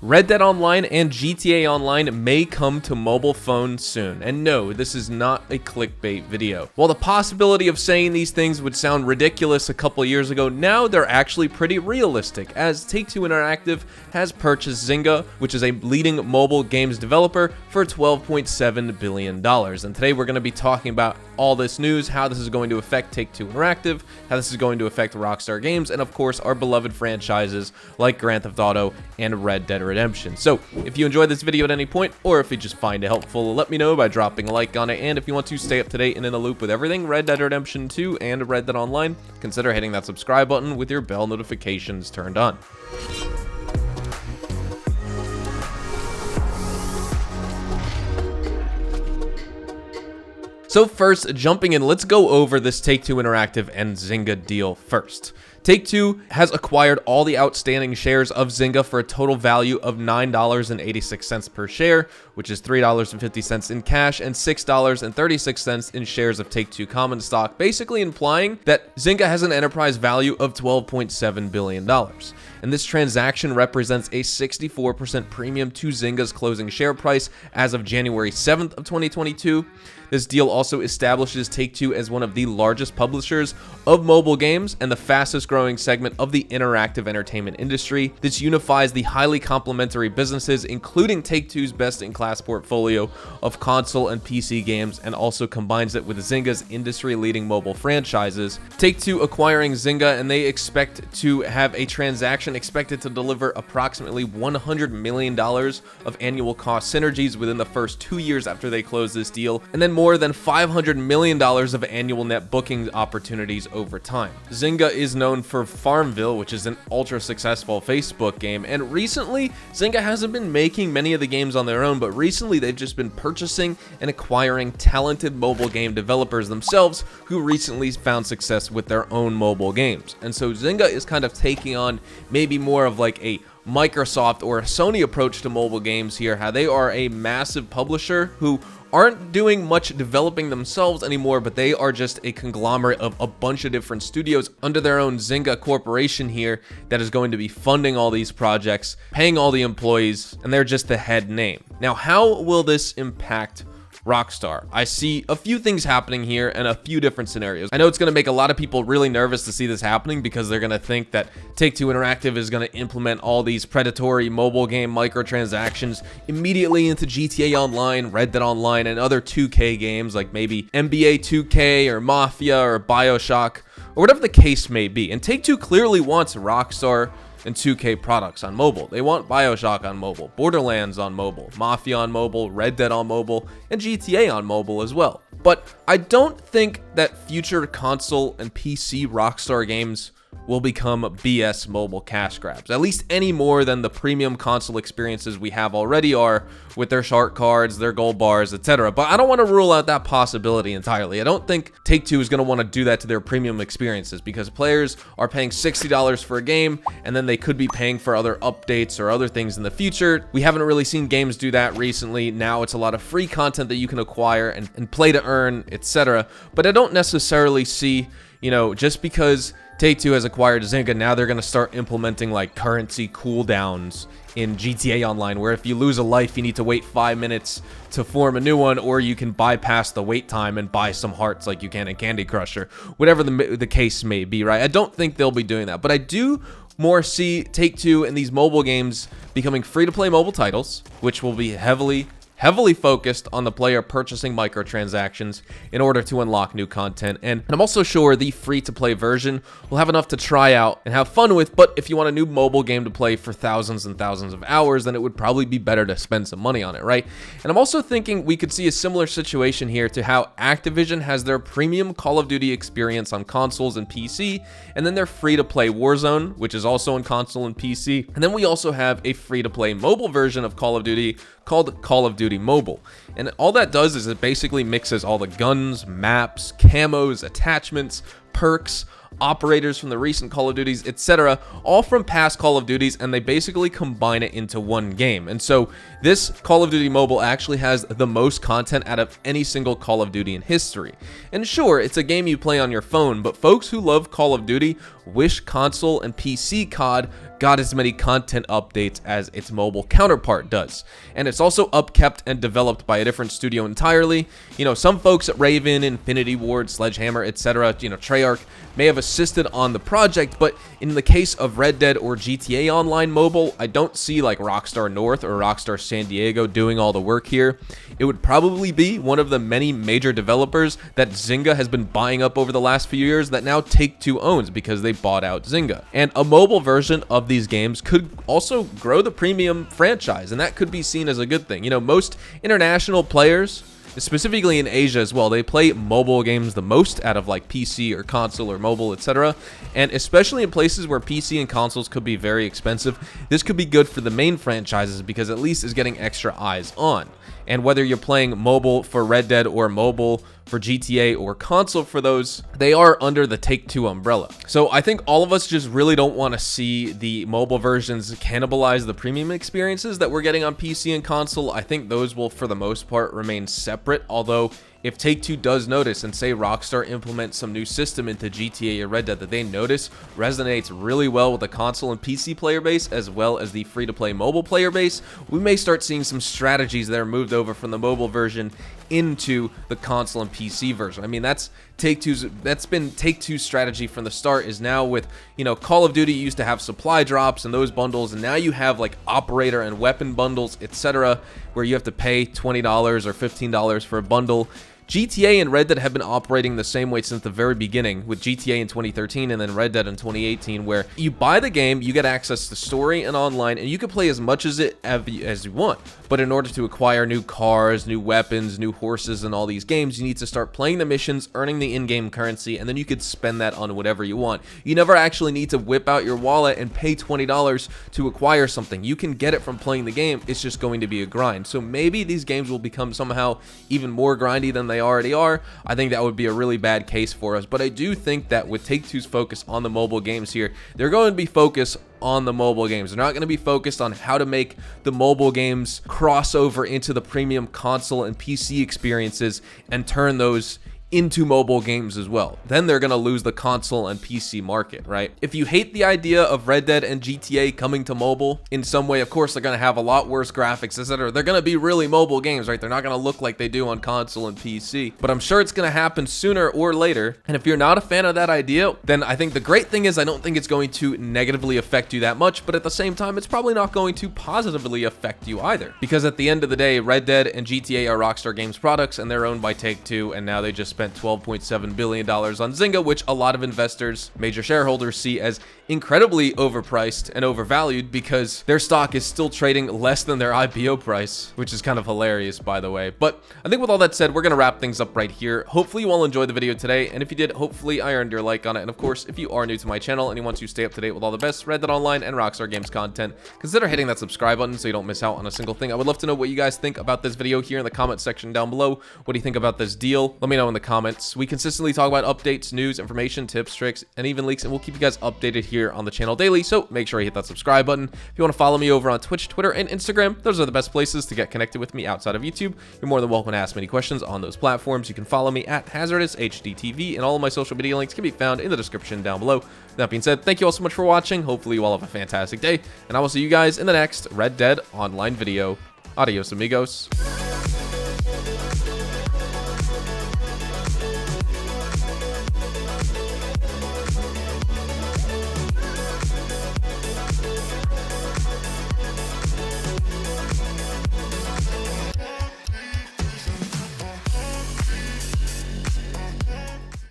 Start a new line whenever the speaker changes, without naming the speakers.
Red Dead Online and GTA Online may come to mobile phones soon, and no, this is not a clickbait video. While the possibility of saying these things would sound ridiculous a couple years ago, now they're actually pretty realistic, as Take-Two Interactive has purchased Zynga, which is a leading mobile games developer, for $12.7 billion. And today we're going to be talking about all this news, how this is going to affect Take-Two Interactive, how this is going to affect Rockstar Games, and of course our beloved franchises like Grand Theft Auto and Red Dead Redemption. So if you enjoyed this video at any point, or if you just find it helpful, let me know by dropping a like on it. And if you want to stay up to date and in the loop with everything Red Dead Redemption 2 and Red Dead Online, consider hitting that subscribe button with your bell notifications turned on. So first, jumping in, let's go over this Take-Two Interactive and Zynga deal first. Take-Two has acquired all the outstanding shares of Zynga for a total value of $9.86 per share, which is $3.50 in cash and $6.36 in shares of Take-Two common stock, basically implying that Zynga has an enterprise value of $12.7 billion. And this transaction represents a 64% premium to Zynga's closing share price as of January 7th of 2022. This deal also establishes Take-Two as one of the largest publishers of mobile games and the fastest growing segment of the interactive entertainment industry. This unifies the highly complementary businesses, including Take-Two's best-in-class portfolio of console and PC games, and also combines it with Zynga's industry-leading mobile franchises. Take-Two acquiring Zynga, and they expect to have a transaction expected to deliver approximately $100 million of annual cost synergies within the first 2 years after they close this deal, and then more than $500 million of annual net booking opportunities over time. Zynga is known for Farmville, which is an ultra successful Facebook game, and recently Zynga hasn't been making many of the games on their own, but recently they've just been purchasing and acquiring talented mobile game developers themselves who recently found success with their own mobile games. And so Zynga is kind of taking on maybe more of like a Microsoft or a Sony approach to mobile games here, how they are a massive publisher who aren't doing much developing themselves anymore, but they are just a conglomerate of a bunch of different studios under their own Zynga corporation here that is going to be funding all these projects, paying all the employees, and they're just the head name. Now, how will this impact Rockstar? I see a few things happening here and a few different scenarios. I know it's going to make a lot of people really nervous to see this happening because they're going to think that Take-Two Interactive is going to implement all these predatory mobile game microtransactions immediately into GTA Online, Red Dead Online, and other 2K games like maybe NBA 2K or Mafia or BioShock or whatever the case may be. And Take-Two clearly wants Rockstar and 2K products on mobile. They want BioShock on mobile, Borderlands on mobile, Mafia on mobile, Red Dead on mobile, and GTA on mobile as well. But I don't think that future console and PC Rockstar games will become BS mobile cash grabs, at least any more than the premium console experiences we have already are with their shark cards, their gold bars, etc. But I don't want to rule out that possibility entirely. I don't think Take-Two is going to want to do that to their premium experiences because players are paying $60 for a game and then they could be paying for other updates or other things in the future. We haven't really seen games do that recently. Now it's a lot of free content that you can acquire and play to earn, etc. But I don't necessarily see, just because Take-Two has acquired Zynga, now they're going to start implementing like currency cooldowns in GTA Online, where if you lose a life, you need to wait 5 minutes to form a new one, or you can bypass the wait time and buy some hearts like you can in Candy Crush or whatever the case may be, right? I don't think they'll be doing that, but I do more see Take-Two and these mobile games becoming free-to-play mobile titles, which will be heavily focused on the player purchasing microtransactions in order to unlock new content. And I'm also sure the free-to-play version will have enough to try out and have fun with, but if you want a new mobile game to play for thousands and thousands of hours, then it would probably be better to spend some money on it, right? And I'm also thinking we could see a similar situation here to how Activision has their premium Call of Duty experience on consoles and PC, and then their free-to-play Warzone, which is also on console and PC. And then we also have a free-to-play mobile version of Call of Duty called Call of Duty Mobile. And all that does is it basically mixes all the guns, maps, camos, attachments, perks, operators from the recent Call of Duties, etc., all from past Call of Duties, and they basically combine it into one game. And so this Call of Duty Mobile actually has the most content out of any single Call of Duty in history. And sure, it's a game you play on your phone, but folks who love Call of Duty wish console and PC COD got as many content updates as its mobile counterpart does. And it's also upkept and developed by a different studio entirely. You know, some folks at Raven, Infinity Ward, Sledgehammer, etc., Treyarch may have assisted on the project, but in the case of Red Dead or GTA Online Mobile, I don't see like Rockstar North or Rockstar San Diego doing all the work here. It would probably be one of the many major developers that Zynga has been buying up over the last few years that now Take-Two owns because they bought out Zynga. And a mobile version of these games could also grow the premium franchise, and that could be seen as a good thing. You know, most international players, specifically in Asia as well, they play mobile games the most out of like PC or console or mobile, etc. And especially in places where PC and consoles could be very expensive, this could be good for the main franchises because at least it's getting extra eyes on. And whether you're playing mobile for Red Dead or mobile for GTA or console for those, they are under the Take-Two umbrella. So I think all of us just really don't want to see the mobile versions cannibalize the premium experiences that we're getting on PC and console. I think those will, for the most part, remain separate, although if Take-Two does notice and say Rockstar implements some new system into GTA or Red Dead that they notice resonates really well with the console and PC player base as well as the free-to-play mobile player base, we may start seeing some strategies that are moved over from the mobile version into the console and PC version. I mean, that's been Take-Two's strategy from the start, is now with, Call of Duty used to have supply drops and those bundles, and now you have like operator and weapon bundles, etc., where you have to pay $20 or $15 for a bundle. GTA and Red Dead have been operating the same way since the very beginning, with GTA in 2013 and then Red Dead in 2018, where you buy the game, you get access to story and online, and you can play as much as you want. But in order to acquire new cars, new weapons, new horses, and all these games, you need to start playing the missions, earning the in-game currency, and then you could spend that on whatever you want. You never actually need to whip out your wallet and pay $20 to acquire something. You can get it from playing the game. It's just going to be a grind. So maybe these games will become somehow even more grindy than they already are. I think that would be a really bad case for us, but I do think that with Take-Two's focus on the mobile games here, they're going to be focused on the mobile games. They're not going to be focused on how to make the mobile games cross over into the premium console and PC experiences and turn those into mobile games as well. Then they're going to lose the console and PC market, right? If you hate the idea of Red Dead and GTA coming to mobile in some way, of course, they're going to have a lot worse graphics, etc. They're going to be really mobile games, right? They're not going to look like they do on console and PC, but I'm sure it's going to happen sooner or later. And if you're not a fan of that idea, then I think the great thing is I don't think it's going to negatively affect you that much, but at the same time, it's probably not going to positively affect you either. Because at the end of the day, Red Dead and GTA are Rockstar Games products, and they're owned by Take-Two, and now they just spent $12.7 billion on Zynga, which a lot of investors, major shareholders, see as incredibly overpriced and overvalued because their stock is still trading less than their IPO price, which is kind of hilarious, by the way. But I think with all that said, we're going to wrap things up right here. Hopefully you all enjoyed the video today, and if you did, hopefully I earned your like on it. And of course, if you are new to my channel and you want to stay up to date with all the best Red Dead Online and Rockstar Games content, consider hitting that subscribe button so you don't miss out on a single thing. I would love to know what you guys think about this video here in the comment section down below. What do you think about this deal? Let me know in the comments. We consistently talk about updates, news, information, tips, tricks, and even leaks, and we'll keep you guys updated here on the channel daily, so make sure you hit that subscribe button. If you want to follow me over on Twitch, Twitter, and Instagram, those are the best places to get connected with me outside of YouTube. You're more than welcome to ask me any questions on those platforms. You can follow me at HazardousHDTV, and all of my social media links can be found in the description down below. That being said, thank you all so much for watching. Hopefully you all have a fantastic day, and I will see you guys in the next Red Dead Online video. Adios, amigos.